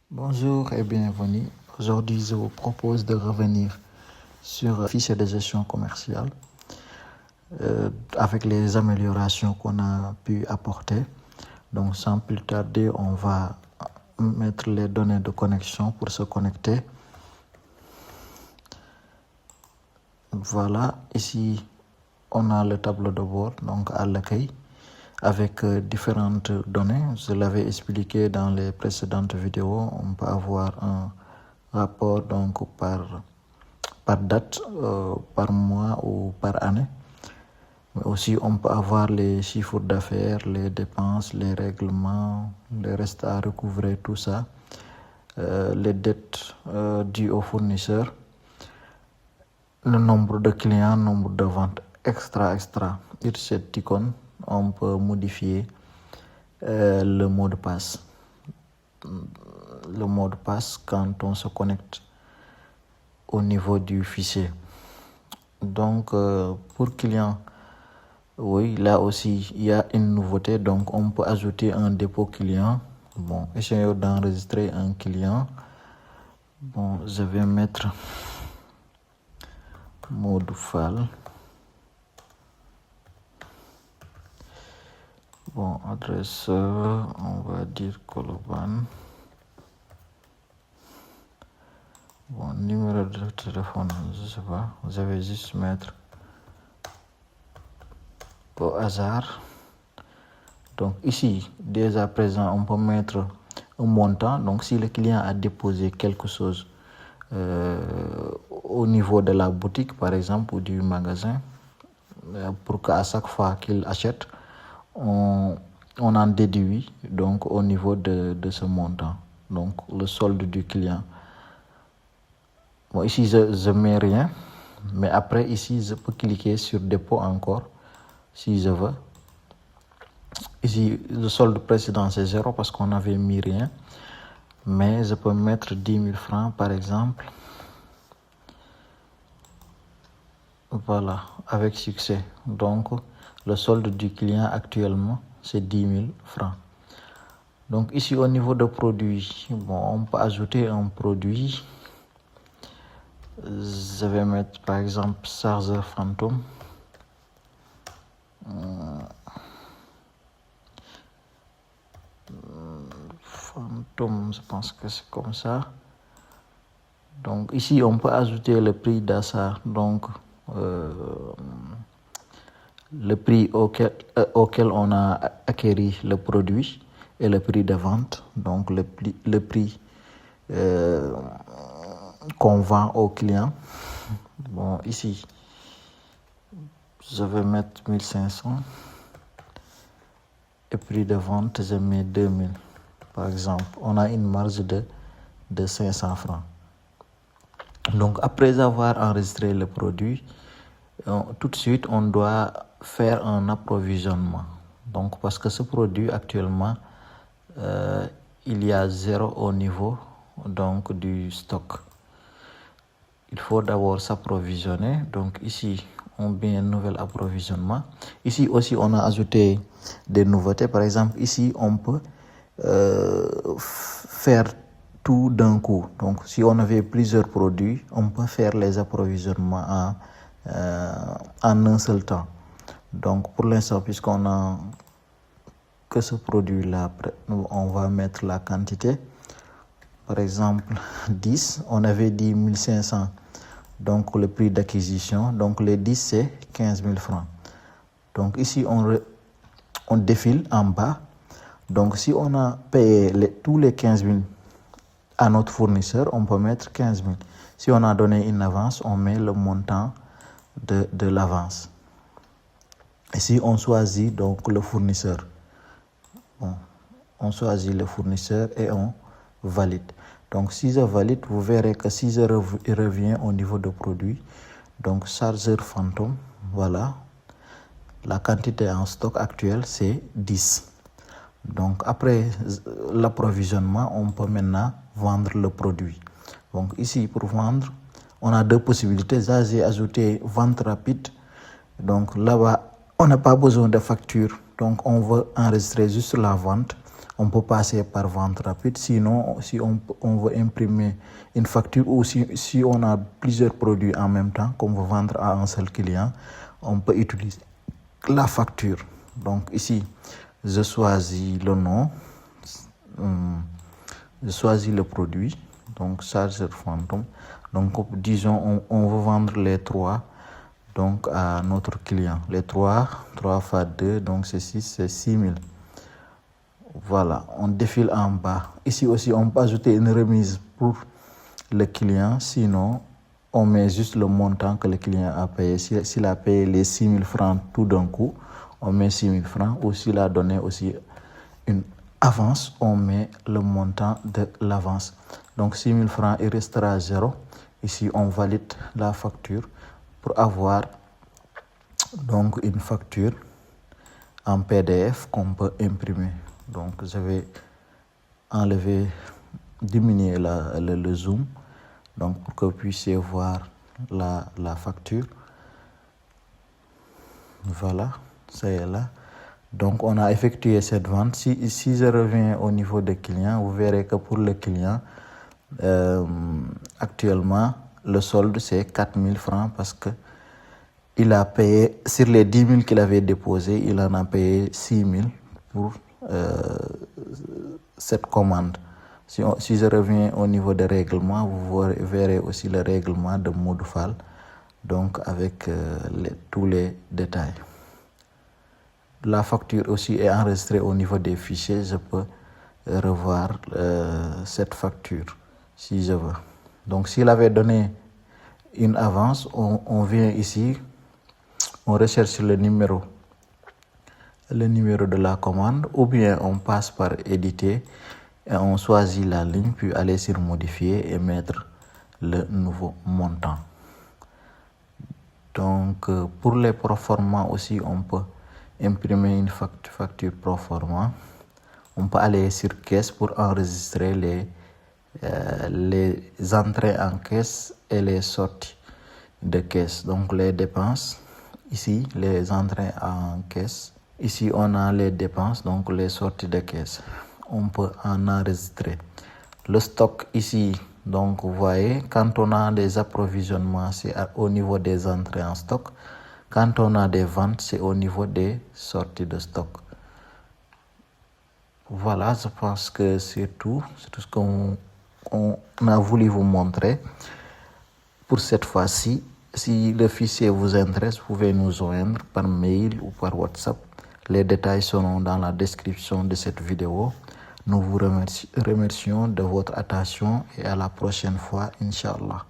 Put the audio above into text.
Bonjour et bienvenue. Aujourd'hui, je vous propose de revenir sur le fichier de gestion commerciale avec les améliorations qu'on a pu apporter. Donc, sans plus tarder, on va mettre les données de connexion pour se connecter. Voilà, ici, on a le tableau de bord, donc à l'accueil, avec différentes données. Je l'avais expliqué dans les précédentes vidéos. On peut avoir un rapport donc par date, par mois ou par année. Mais aussi, on peut avoir les chiffres d'affaires, les dépenses, les règlements, les restes à recouvrer, tout ça, les dettes dues aux fournisseurs, le nombre de clients, nombre de ventes, extra. Sur cette icône, on peut modifier le mot de passe. Le mot de passe quand on se connecte au niveau du fichier. Donc, pour client, oui, là aussi, il y a une nouveauté. Donc, on peut ajouter un dépôt client. Bon, essayons d'enregistrer un client. Bon, je vais mettre mode file. Bon, adresse, on va dire Colobane. Bon, numéro de téléphone, je ne sais pas. Je vais juste mettre au hasard. Donc ici, dès à présent, on peut mettre un montant. Donc si le client a déposé quelque chose au niveau de la boutique, par exemple, ou du magasin, pour qu'à chaque fois qu'il achète, on en déduit donc au niveau de ce montant. Donc le solde du client. Bon, ici, je mets rien. Mais après, ici, je peux cliquer sur dépôt encore, si je veux. Ici, le solde précédent, c'est 0 parce qu'on n'avait mis rien. Mais je peux mettre 10 000 francs, par exemple. Voilà, avec succès. Donc, le solde du client actuellement, c'est 10 000 francs. Donc, ici, au niveau de produits, bon, on peut ajouter un produit. Je vais mettre, par exemple, chargeur fantôme. Fantôme, je pense que c'est comme ça. Donc ici, on peut ajouter le prix d'achat, donc le prix auquel on a acquéri le produit et le prix de vente, donc le prix qu'on vend au client. Bon, ici, je vais mettre 1500 et prix de vente, je mets 2000. Par exemple, on a une marge de 500 francs. Donc, après avoir enregistré le produit, tout de suite, on doit faire un approvisionnement. Donc, parce que ce produit, actuellement, il y a 0 au niveau donc, du stock. Il faut d'abord s'approvisionner. Donc, ici, on met un nouvel approvisionnement. Ici aussi, on a ajouté des nouveautés. Par exemple, ici, on peut faire tout d'un coup. Donc, si on avait plusieurs produits, on peut faire les approvisionnements en un seul temps. Donc, pour l'instant, puisqu'on a que ce produit-là, on va mettre la quantité. Par exemple, 10, on avait dit 1500. Donc, le prix d'acquisition. Donc, les 10, c'est 15 000 francs. Donc, ici, on défile en bas. Donc, si on a payé tous les 15 000 à notre fournisseur, on peut mettre 15 000. Si on a donné une avance, on met le montant de l'avance. Et si on choisit donc le fournisseur, bon, on choisit le fournisseur et on valide. Donc, si je valide, vous verrez que si je reviens au niveau de produit, donc chargeur fantôme, voilà, la quantité en stock actuelle, c'est 10. Donc, après l'approvisionnement, on peut maintenant vendre le produit. Donc, ici, pour vendre, on a deux possibilités. Là, j'ai ajouté vente rapide. Donc, là-bas, on n'a pas besoin de facture. Donc, on veut enregistrer juste la vente. on peut passer par vente rapide. Sinon, si on veut imprimer une facture ou si on a plusieurs produits en même temps qu'on veut vendre à un seul client, on peut utiliser la facture. Donc ici, je choisis le nom, je choisis le produit, donc chargeur fantôme. Donc disons on veut vendre les 3 donc à notre client. Les 3 fois 2, donc c'est 6, c'est 6000. Voilà, on défile en bas. Ici aussi, on peut ajouter une remise pour le client. Sinon, on met juste le montant que le client a payé. S'il a payé les 6000 francs tout d'un coup, on met 6000 francs. Ou s'il a donné aussi une avance, on met le montant de l'avance. Donc 6000 francs, il restera 0. Ici, on valide la facture pour avoir donc une facture en PDF qu'on peut imprimer. Donc je vais diminuer le zoom donc pour que vous puissiez voir la facture. Voilà, ça y est là. Donc on a effectué cette vente. Si je reviens au niveau des clients, vous verrez que pour le client, actuellement, le solde c'est 4000 francs parce que il a payé, sur les 10 000 qu'il avait déposé, il en a payé 6 000 pour cette commande. Si je reviens au niveau des règlements, vous verrez aussi le règlement de Modou Fall, donc avec tous les détails. La facture aussi est enregistrée au niveau des fichiers. Je peux revoir cette facture si je veux. Donc s'il avait donné une avance, on vient ici, on recherche le numéro de la commande, ou bien on passe par éditer et on choisit la ligne, puis aller sur modifier et mettre le nouveau montant. Donc pour les proforma aussi, on peut imprimer une facture proforma. On peut aller sur caisse pour enregistrer les entrées en caisse et les sorties de caisse. Donc les dépenses, ici les entrées en caisse. Ici on a les dépenses, donc les sorties de caisse. On peut en enregistrer. Le stock ici, donc vous voyez, quand on a des approvisionnements, c'est au niveau des entrées en stock. Quand on a des ventes, c'est au niveau des sorties de stock. Voilà, je pense que c'est tout. C'est tout ce qu'on a voulu vous montrer pour cette fois-ci. Si le fichier vous intéresse, vous pouvez nous joindre par mail ou par WhatsApp. Les détails seront dans la description de cette vidéo. Nous vous remercions de votre attention et à la prochaine fois, Inch'Allah.